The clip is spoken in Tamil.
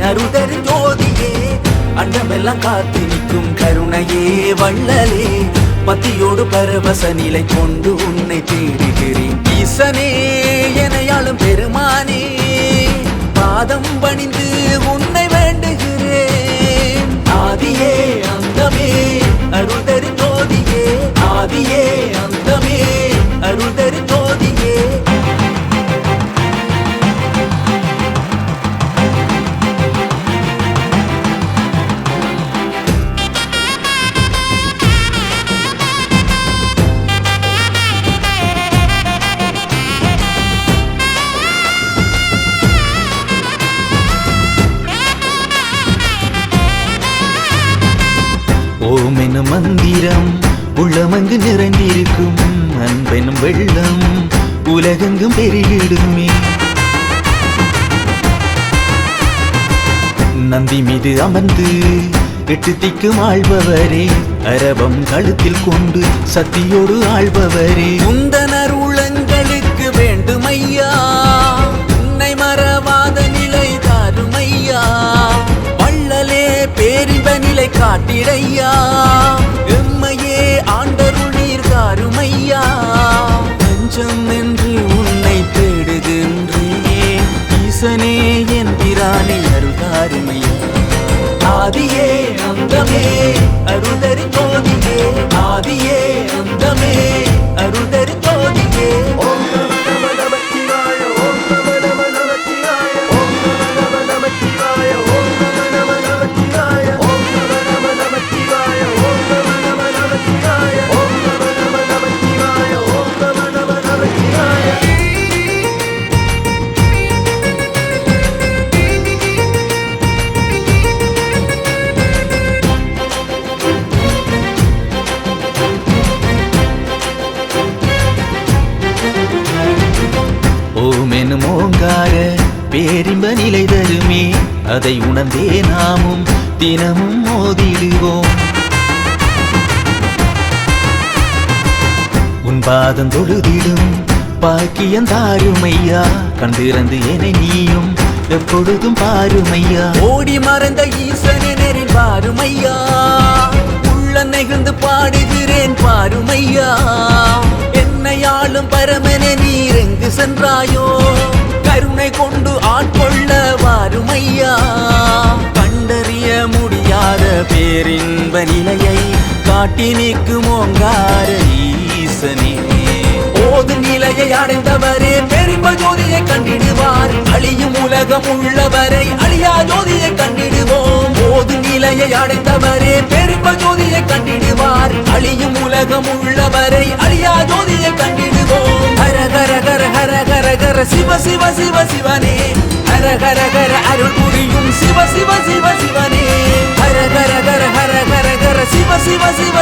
அருதர் ஜோதியே அண்டமெல்லாம் காத்து நிற்கும் கருணையே வள்ளலே பத்தியோடு பரவச நிலை கொண்டு உன்னை தேடுகிறேன் ஈசனே எனையாளும் பெருமானே பாதம் பணிந்து உன்னை வேண்டுகிறேன் ஆதியே அந்தமே அருதர் ஜோதியே ஆதியே அந்தமே அருதர் ஜோதியே ஓம் எனும் மந்திரம் உள்ளமங்கு நிறைந்திருக்கும் அன்பெனும் வெள்ளம் உலகெங்கும் பெருகிடுமே நந்தி மீது அமர்ந்து எட்டு திக்கும் ஆள்பவரே அரபம் கழுத்தில் கொண்டு சக்தியோடு ஆள்பவரே உந்தனர் உள்ளங்களுக்கு வேண்டுமையா உன்னை மறவாத நிலை தாருமையா வள்ளலே பேரின்ப நிலை காட்டிடையா எம்மையே ஆண்டருள் நீர் தாருமையா பஞ்சம் என்று உன்னை தேடுகின்றேன் ஈசனே என் பிரானை அருள்தாருமையா ஆதியே அந்தமே அருதர் ஜோதியே ஆதியே அந்தமே அருதர் ஜோதியே ஓம் நம நமச்சிவாய ஓம் நம நமச்சிவாய ஓம் நம நமச்சிவாய ஓம் நம நமச்சிவாய ஓம் நம நமச்சிவாய ஓம் நம நமச்சிவாய ஓம் நம நமச்சிவாய ஓம் நம நமச்சிவாய ஓம் எனும் ஓங்கார பேரின்ப நிலை தருமே அதை உணர்ந்தே நாமும் தினமும் மோதிடுவோம் உன் பாதம் தொழுதிடும் பாக்கியம் தாருமையா கண்டிருந்து என நீயும் எப்பொழுதும் பாருமையா ஓடி மறந்த ஈசனின் பாருமையா உள்ள நெகிழ்ந்து பாடுகிறேன் பாருமையா என்னையாளும் பரமனே நீர் எங்கு சென்றாயோ கருணை கொண்டு ஆட்கொள்ள வாருமையா கண்டறிய முடியாத பேரின்ப நிலையை காட்டி நிற்கும் ஓங்கார ஈசனே ஓது நிலையை அடைந்தவரே பெரும்ப ஜோதியை கண்டிடுவார் அழியும் உலகம் உள்ளவரை அழியா ஜோதியை கண்டிடுவோம் ஓது நிலையை அடைந்தவரே பெரும்ப ஜோதியை கண்டிடுவார் அழியும் உலகம் உள்ளவரை அழியா ஜோதியை கண்டிடுவோம் ஹர ஹர ஹர ஹர ஹர ஹர சிவ சிவ சிவ சிவனே ஹர ஹர ஹர அருள் புரியும் சிவ சிவ சிவ சிவனே ஹர ஹர ஹர ஹர ஹர ஹர சிவ சிவ சிவ